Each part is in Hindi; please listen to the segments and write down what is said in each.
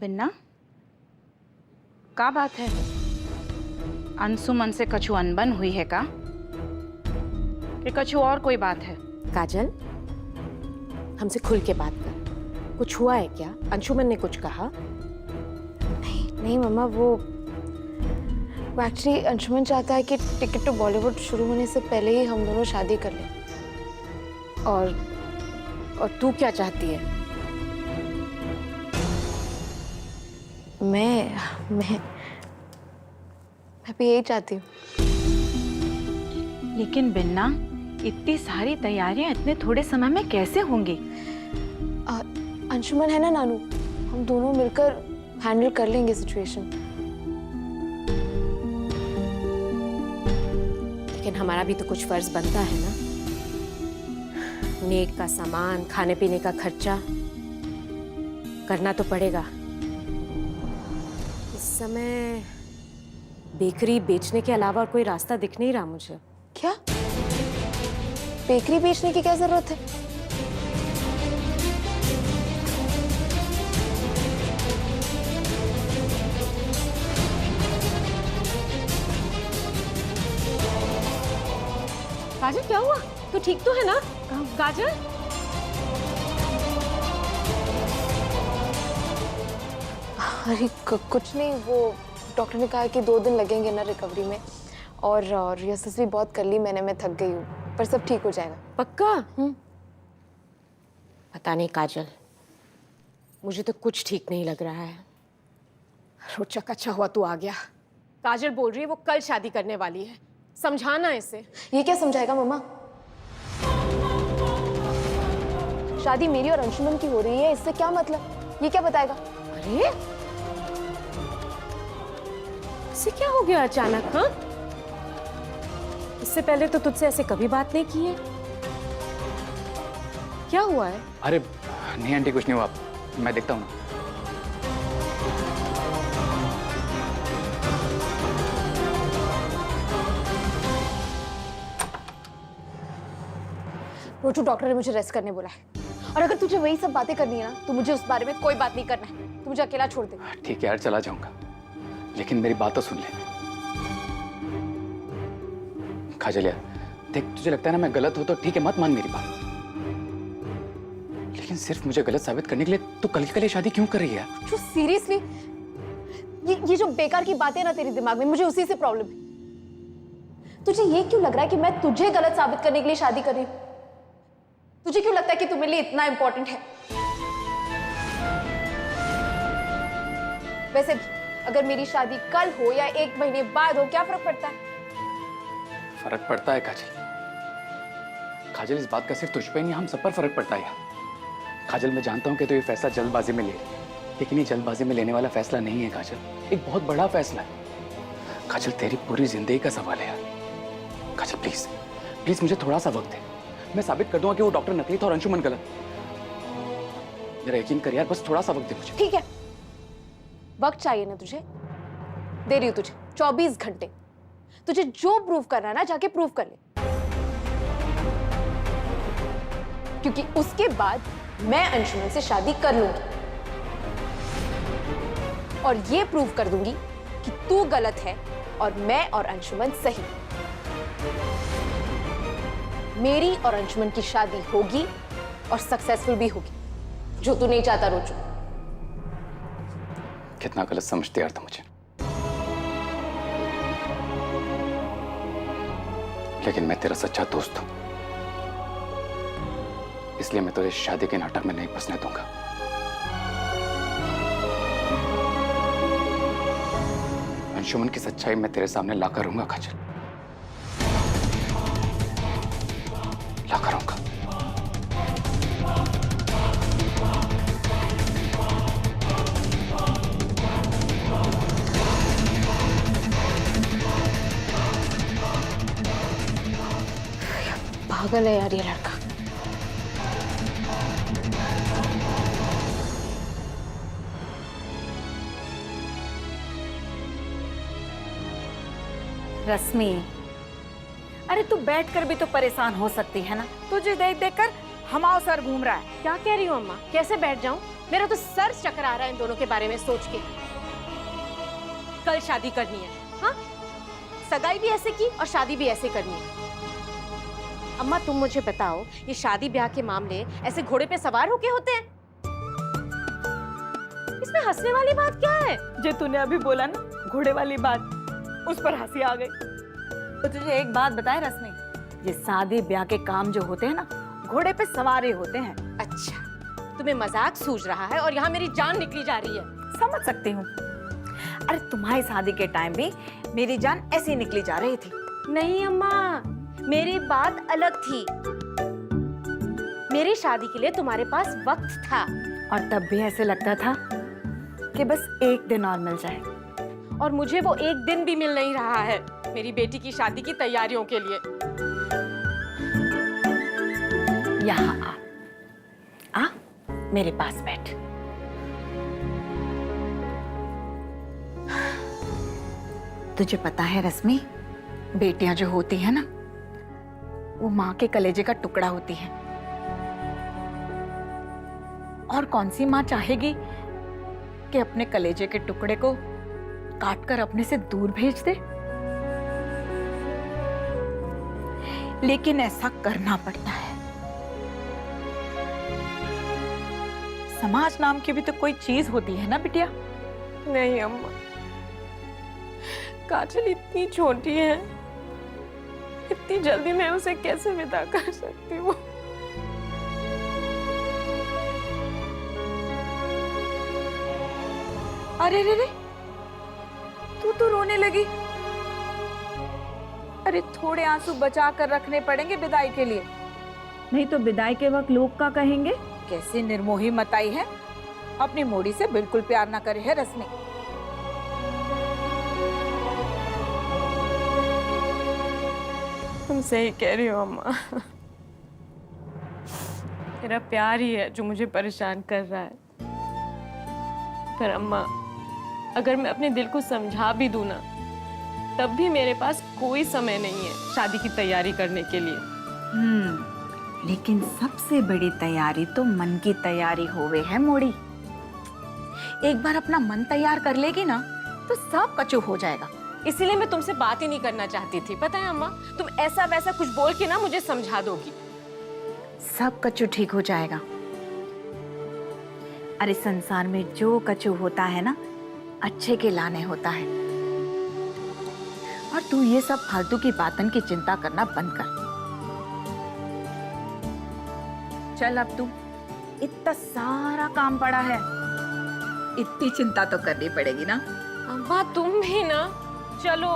बिन्ना, का बात है? अंशुमन से कछु अनबन हुई है का? कि कछु और कोई बात है? काजल, हमसे खुल के बात कर। कुछ हुआ है क्या? अंशुमन ने कुछ कहा? नहीं मम्मा, वो एक्चुअली अंशुमन चाहता है कि टिकट टू बॉलीवुड शुरू होने से पहले ही हम दोनों शादी कर लें। और तू क्या चाहती है? मैं भी यही चाहती हूँ। लेकिन बिन्ना, इतनी सारी तैयारियां इतने थोड़े समय में कैसे होंगी? अंशुमन है ना नानू, हम दोनों मिलकर हैंडल कर लेंगे सिचुएशन। लेकिन हमारा भी तो कुछ फर्ज बनता है ना। नेक का सामान, खाने पीने का खर्चा करना तो पड़ेगा। इस समय बेकरी बेचने के अलावा और कोई रास्ता दिख नहीं रहा मुझे। क्या? बेकरी बेचने की क्या जरूरत है? काजल, क्या हुआ? तू ठीक तो है ना? काजल? अरे कुछ नहीं, वो डॉक्टर ने कहा कि 2 दिन लगेंगे ना रिकवरी में, और रिहर्सल्स भी बहुत कर ली मैंने, मैं थक गई हूँ, पर सब ठीक हो जाएगा। पक्का? पता नहीं काजल, मुझे तो कुछ ठीक नहीं लग रहा है। रोचक, अच्छा हुआ तू आ गया। काजल बोल रही है वो कल शादी करने वाली है। समझाना इसे। ये क्या समझाएगा मम्मा? शादी मेरी और अंशुमन की हो रही है, इससे क्या मतलब? ये क्या बताएगा? अरे इसे क्या हो गया अचानक? हाँ, इससे पहले तो तुझसे ऐसे कभी बात नहीं की है। क्या हुआ है? अरे नहीं आंटी, कुछ नहीं हुआ, मैं देखता हूँ ना। रोचू, डॉक्टर ने मुझे रेस्ट करने बोला है, और अगर तुझे वही सब बातें करनी है ना तो मुझे उस बारे में कोई बात नहीं करना है। तू मुझे अकेला छोड़ दे। ठीक है यार, चला जाऊंगा, लेकिन मेरी बात तो सुन ले। काजल यार देख, तुझे लगता है ना मैं गलत हूं तो ठीक है, मत मान मेरी बात, लेकिन सिर्फ मुझे गलत साबित करने के लिए तू कल के लिए शादी क्यों कर रही है? जो सीरियसली ये जो बेकार की बातें ना तेरे दिमाग में, मुझे उसी से प्रॉब्लम है। तुझे ये क्यों लग रहा है कि मैं तुझे गलत साबित करने के लिए शादी कर रही हूँ? तुझे क्यों लगता है कि तू मेरे लिए इतना इंपॉर्टेंट है? वैसे भी अगर मेरी शादी कल हो या 1 महीने बाद हो, क्या फर्क पड़ता है? फर्क पड़ता है काजल। काजल, इस बात का सिर्फ तुझ पे नहीं, हम सब पर फर्क पड़ता है यार। काजल, मैं जानता हूं कि तू ये फैसला जल्दबाजी में ले रही, लेकिन ये जल्दबाजी में लेने वाला फैसला नहीं है काजल, एक बहुत बड़ा फैसला है। काजल, तेरी पूरी जिंदगी का सवाल है यार। काजल प्लीज प्लीज मुझे थोड़ा सा वक्त दे, मैं साबित कर दूंगा कि वो डॉक्टर नकली था और अंशुमन गलत। मेरा यकीन कर यार, बस थोड़ा सा वक्त दे मुझे। ठीक है, वक्त चाहिए ना तुझे? दे रही हूं तुझे 24 घंटे। तुझे जो प्रूव करना है ना, जाके प्रूव कर ले, क्योंकि उसके बाद मैं अंशुमन से शादी कर लूंगी और ये प्रूव कर दूंगी कि तू गलत है और मैं और अंशुमन सही। मेरी और अंशुमन की शादी होगी और सक्सेसफुल भी होगी, जो तू नहीं चाहता रोचू। कितना गलत समझती यार तुम मुझे, लेकिन मैं तेरा सच्चा दोस्त हूं, इसलिए मैं तुझे शादी के नाटक में नहीं फंसने दूंगा। अंशुमन की सच्चाई मैं तेरे सामने ला करूंगा काजल, ला करूंगा। पागल है यार ये लड़का। रश्मि, अरे तू बैठकर भी तो परेशान हो सकती है ना। तुझे देख देख कर हमारा सर घूम रहा है। क्या कह रही हो अम्मा? कैसे बैठ जाऊं? मेरा तो सर चकरा रहा है इन दोनों के बारे में सोच के। कल शादी करनी है, हाँ? सगाई भी ऐसे की और शादी भी ऐसे करनी है। अम्मा तुम मुझे बताओ, ये शादी ब्याह के मामले ऐसे घोड़े पे सवार होके होते हैं? इसमें हंसने वाली बात क्या है? जो तूने अभी बोला ना घोड़े वाली बात, उस पर हंसी आ गई। तो तुझे एक बात बताए रश्मि, ये शादी ब्याह के काम जो होते हैं ना, घोड़े पे सवारी होते हैं। अच्छा, तुम्हें मजाक सूझ रहा है और यहाँ मेरी जान निकली जा रही है। समझ सकती हूँ। अरे तुम्हारी शादी के टाइम भी मेरी जान ऐसी निकली जा रही थी। नहीं अम्मा, मेरी बात अलग थी। मेरी शादी के लिए तुम्हारे पास वक्त था। और तब भी ऐसे लगता था कि बस एक दिन और मिल जाए। और मुझे वो एक दिन भी मिल नहीं रहा है मेरी बेटी की शादी की तैयारियों के लिए। यहाँ आ मेरे पास बैठ। तुझे पता है रश्मि, बेटियां जो होती है ना, वो माँ के कलेजे का टुकड़ा होती है। और कौन सी माँ चाहेगी कि अपने कलेजे के टुकड़े को काटकर अपने से दूर भेज दे? लेकिन ऐसा करना पड़ता है। समाज नाम की भी तो कोई चीज होती है ना बिटिया। नहीं अम्मा, काजल इतनी छोटी है, इतनी जल्दी मैं उसे कैसे विदा कर सकती हूँ? अरे रे रे, तू तो रोने लगी। अरे थोड़े आंसू बचा कर रखने पड़ेंगे विदाई के लिए, नहीं तो विदाई के वक्त लोग क्या कहेंगे। कैसी निर्मोही मताई है, अपनी मोड़ी से बिल्कुल प्यार ना करे है रश्मि। तुम सही कह रही हो अम्मा। मेरा प्यार ही है जो मुझे परेशान कर रहा है। पर अम्मा, अगर मैं अपने दिल को समझा भी दूं ना, तब भी मेरे पास कोई समय नहीं है शादी की तैयारी करने के लिए। लेकिन सबसे बड़ी तैयारी तो मन की तैयारी होवे है मोड़ी। एक बार अपना मन तैयार कर लेगी ना, तो सब कचू हो जाएगा। इसीलिए मैं तुमसे बात ही नहीं करना चाहती थी। पता है अम्मा, तुम ऐसा वैसा कुछ बोल के ना मुझे समझा दोगी। सब कचू ठीक हो जाएगा। अरे संसार में जो कचू होता है ना, अच्छे के लाने होता है। और तू ये सब फालतू की बातन की चिंता करना बंद कर। चल अब तू, इतना सारा काम पड़ा है, इतनी चिंता तो करनी पड़ेगी ना। अम्मा तुम भी ना, चलो।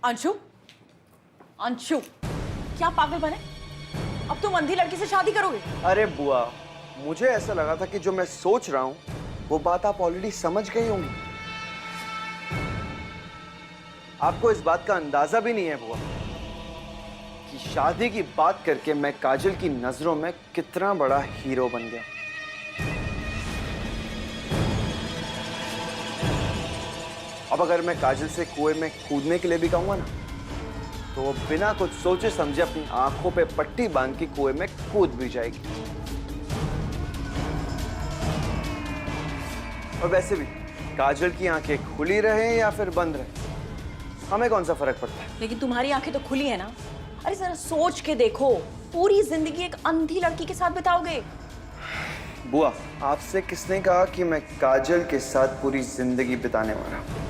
अंशु, अंशु, क्या पागल बने? अब तुम अंधी लड़की से शादी करोगे? अरे बुआ, मुझे ऐसा लगा था कि जो मैं सोच रहा हूँ वो बात आप ऑलरेडी समझ गई होंगी। आपको इस बात का अंदाजा भी नहीं है बुआ कि शादी की बात करके मैं काजल की नजरों में कितना बड़ा हीरो बन गया। अब अगर मैं काजल से कुएं में कूदने के लिए भी कहूंगा ना, तो वो बिना कुछ सोचे समझे अपनी आंखों पे पट्टी बांध के कुएं में कूद भी जाएगी। और वैसे भी काजल की आंखें खुली रहे या फिर बंद रहे, हमें कौन सा फर्क पड़ता है? लेकिन तुम्हारी आंखें तो खुली है ना। अरे जरा सोच के देखो, पूरी जिंदगी एक अंधी लड़की के साथ बिताओगे। बुआ, आपसे किसने कहा कि मैं काजल के साथ पूरी जिंदगी बिताने वाला हूं?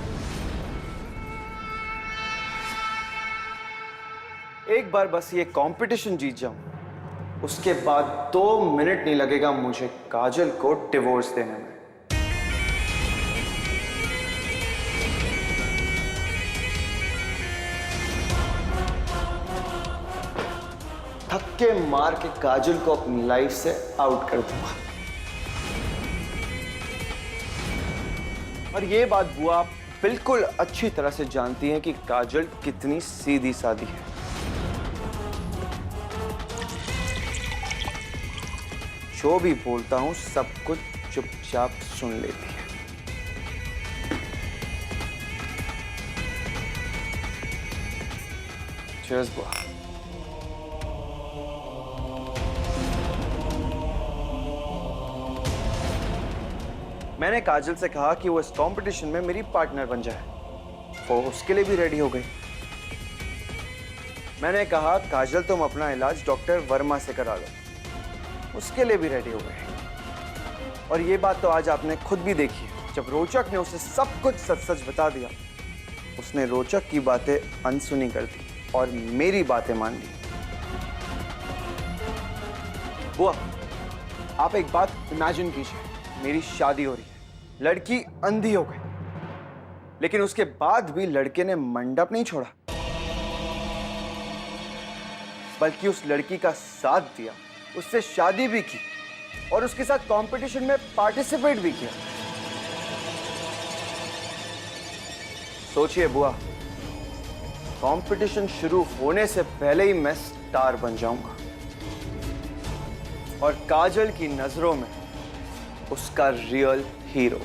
एक बार बस ये कंपटीशन जीत जाऊं, उसके बाद 2 मिनट नहीं लगेगा मुझे काजल को डिवोर्स देने में। धक्के मार के काजल को अपनी लाइफ से आउट कर दूंगा। और ये बात बुआ आप बिल्कुल अच्छी तरह से जानती हैं कि काजल कितनी सीधी सादी है। जो भी बोलता हूं सब कुछ चुपचाप सुन लेती है। चीयर्स बुआ। मैंने काजल से कहा कि वो इस कंपटीशन में मेरी पार्टनर बन जाए, वो उसके लिए भी रेडी हो गई। मैंने कहा काजल तुम अपना इलाज डॉक्टर वर्मा से करा लो, उसके लिए भी रेडी हो गए। और ये बात तो आज आपने खुद भी देखी है, जब रोचक ने उसे सब कुछ सच सच बता दिया, उसने रोचक की बातें अनसुनी कर दी और मेरी बातें मान ली। बुआ, आप एक बात इमेजिन कीजिए, मेरी शादी हो रही है, लड़की अंधी हो गई, लेकिन उसके बाद भी लड़के ने मंडप नहीं छोड़ा, बल्कि उस लड़की का साथ दिया, उससे शादी भी की और उसके साथ कंपटीशन में पार्टिसिपेट भी किया। सोचिए बुआ, कंपटीशन शुरू होने से पहले ही मैं स्टार बन जाऊंगा और काजल की नजरों में उसका रियल हीरो।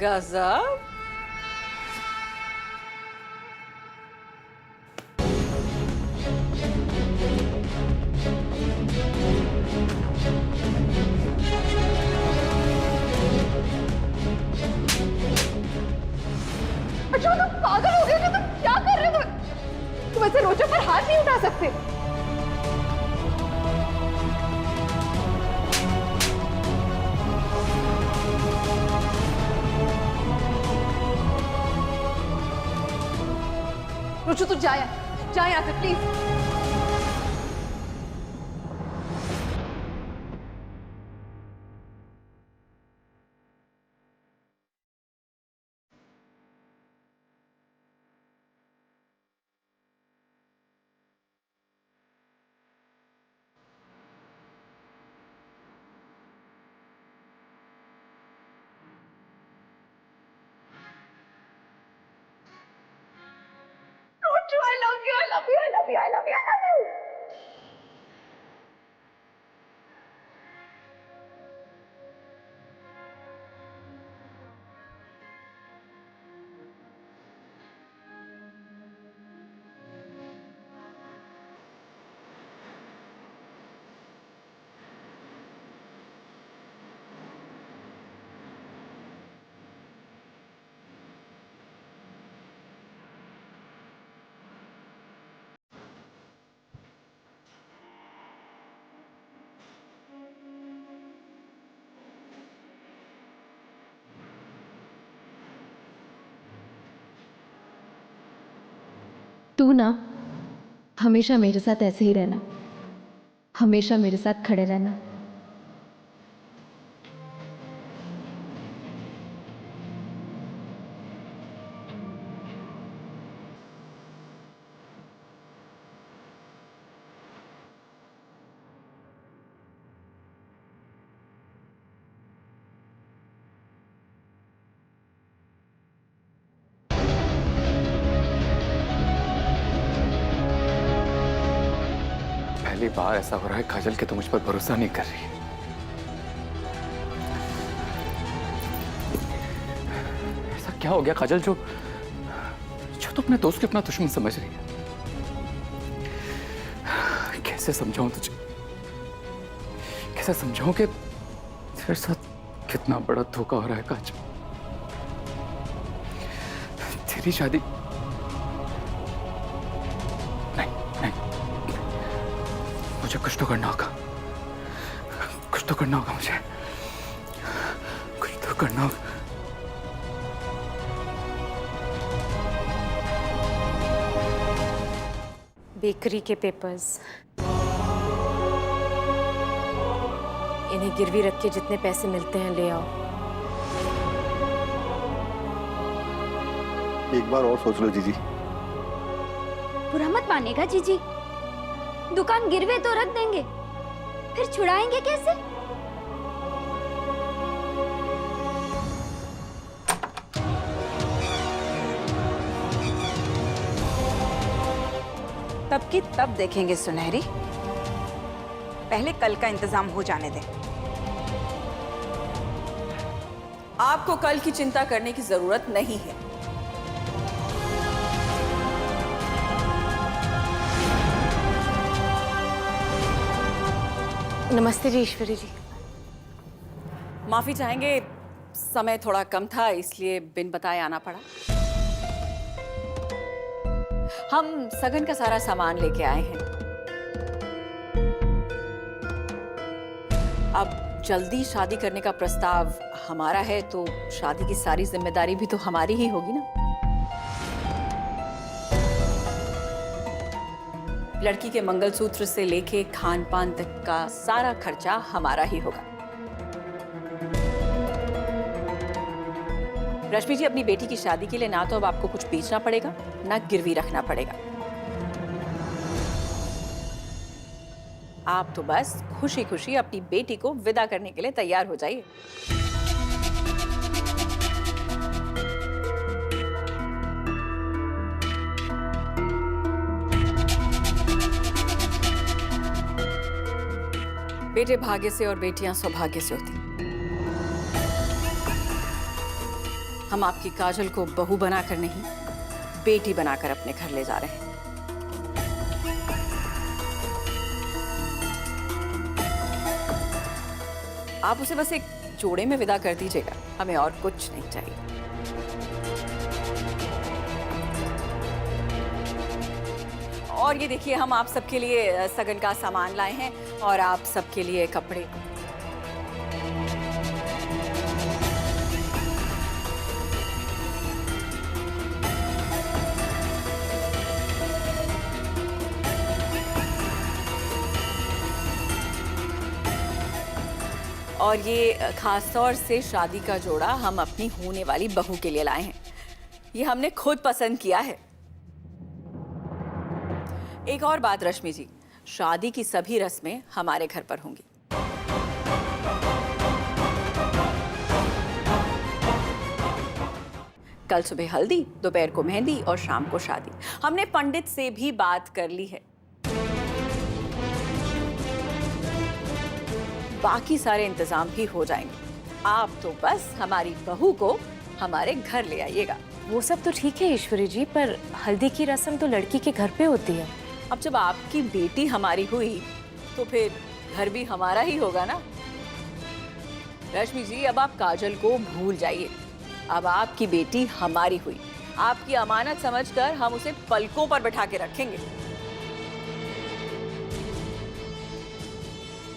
गजब। अच्छा तुम पागल हो गए, तुम क्या कर रहे हो? तुम ऐसे रोचक पर हाथ नहीं उठा सकते। रोचो तू जा यहाँ से please. I love you, I love you, I love you, I love you, I love you. तू ना हमेशा मेरे साथ ऐसे ही रहना, हमेशा मेरे साथ खड़े रहना। पहली बार ऐसा हो रहा है काजल कि तुम मुझ पर भरोसा नहीं कर रही है। ऐसा क्या हो गया काजल जो जो तुम अपने दोस्त को अपना दुश्मन समझ रही है? कैसे समझाऊं तुझे, कैसे समझाऊं कि तेरे साथ कितना बड़ा धोखा हो रहा है काजल। तेरी शादी मुझे कुछ तो करना होगा, कुछ तो करना होगा, मुझे कुछ तो करना होगा। बेकरी के पेपर्स, इन्हें गिरवी रख के जितने पैसे मिलते हैं ले आओ। एक बार और सोच लो जीजी। बुरा मत मानेगा जीजी, दुकान गिरवे तो रख देंगे, फिर छुड़ाएंगे कैसे? तब की तब देखेंगे सुनहरी, पहले कल का इंतजाम हो जाने दे। आपको कल की चिंता करने की जरूरत नहीं है। नमस्ते जी ईश्वरी जी। माफी चाहेंगे, समय थोड़ा कम था इसलिए बिन बताए आना पड़ा। हम सगन का सारा सामान लेके आए हैं। अब जल्दी शादी करने का प्रस्ताव हमारा है तो शादी की सारी जिम्मेदारी भी तो हमारी ही होगी ना। लड़की के मंगलसूत्र से लेके खान पान तक का सारा खर्चा हमारा ही होगा। रश्मि जी, अपनी बेटी की शादी के लिए ना तो अब आपको कुछ बेचना पड़ेगा ना गिरवी रखना पड़ेगा। आप तो बस खुशी खुशी अपनी बेटी को विदा करने के लिए तैयार हो जाइए। बेटे भाग्य से और बेटियां सौभाग्य से होती। हम आपकी काजल को बहू बनाकर नहीं, बेटी बनाकर अपने घर ले जा रहे हैं। आप उसे बस एक जोड़े में विदा कर दीजिएगा, हमें और कुछ नहीं चाहिए। और ये देखिए, हम आप सबके लिए सगन का सामान लाए हैं और आप सबके लिए कपड़े। और ये खास तौर से शादी का जोड़ा हम अपनी होने वाली बहू के लिए लाए हैं। ये हमने खुद पसंद किया है। एक और बात रश्मि जी, शादी की सभी रस्में हमारे घर पर होंगी। कल सुबह हल्दी, दोपहर को मेहंदी और शाम को शादी। हमने पंडित से भी बात कर ली है। बाकी सारे इंतजाम भी हो जाएंगे। आप तो बस हमारी बहू को हमारे घर ले आइएगा। वो सब तो ठीक है ईश्वरी जी, पर हल्दी की रस्म तो लड़की के घर पे होती है। अब जब आपकी बेटी हमारी हुई तो फिर घर भी हमारा ही होगा ना। रश्मि जी, अब आप काजल को भूल जाइए। अब आपकी बेटी हमारी हुई, आपकी अमानत समझकर हम उसे पलकों पर बैठा के रखेंगे।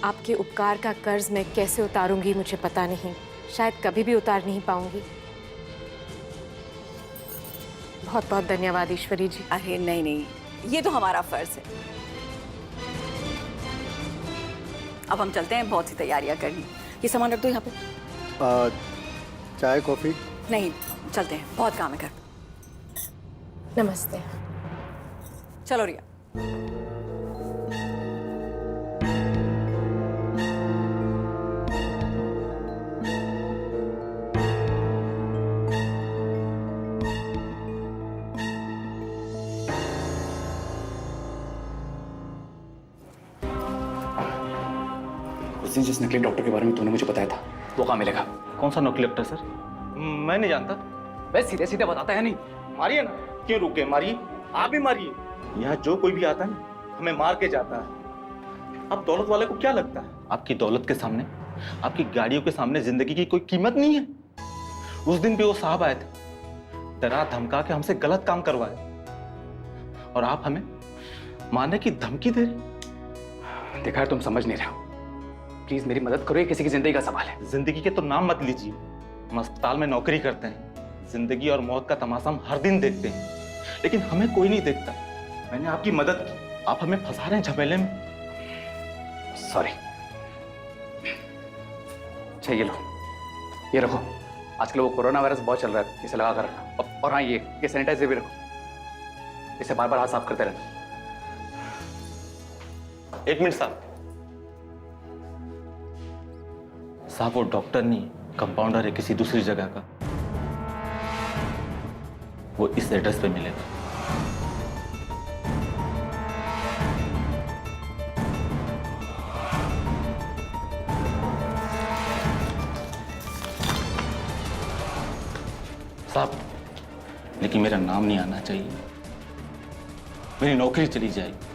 आपके उपकार का कर्ज मैं कैसे उतारूंगी मुझे पता नहीं, शायद कभी भी उतार नहीं पाऊंगी। बहुत बहुत धन्यवाद ईश्वरी जी। अरे नहीं नहीं, ये तो हमारा फर्ज है। अब हम चलते हैं, बहुत सी तैयारियां करनी। ये सामान रख दो यहाँ पे। चाय कॉफी? नहीं, चलते हैं, बहुत काम है घर। नमस्ते। चलो रिया। उस दिन जिस नकली डॉक्टर के बारे में तूने मुझे बताया था, वो कहाँ मिलेगा? कौन सा नकली डॉक्टर सर? मैं नहीं जानता। बस सीधे सीधे बताता है नहीं। मारिए ना, क्यों रुके? मारिए, आप भी मारिए। यहाँ जो कोई भी आता है ना, हमें मार के जाता है। अब दौलत वाले को क्या लगता है? आपकी दौलत के सामने, आपकी गाड़ियों के सामने जिंदगी की कोई कीमत नहीं है। उस दिन भी वो साहब आए थे, डरा धमका के हमसे गलत काम करवाए, और आप हमें मारने की धमकी दे रहे। देखा, तुम समझ नहीं रहे हो। प्लीज मेरी मदद करो, ये किसी की जिंदगी का सवाल है। जिंदगी के तो नाम मत लीजिए। हम अस्पताल में नौकरी करते हैं, जिंदगी और मौत का तमाशा हम हर दिन देखते हैं, लेकिन हमें कोई नहीं देखता। मैंने आपकी मदद की, आप हमें फंसा रहे हैं झमेले में। सॉरी। अच्छा ये लो, ये रखो। आजकल वो कोरोना वायरस बहुत चल रहा है, इसे लगा कर रखना। और हाँ, ये सैनिटाइजर भी रखो, इसे बार बार हाथ साफ करते रहना। एक मिनट साहब। साहब वो डॉक्टर नहीं, कंपाउंडर है किसी दूसरी जगह का। वो इस एड्रेस पे मिलेगा। साहब, लेकिन मेरा नाम नहीं आना चाहिए, मेरी नौकरी चली जाएगी।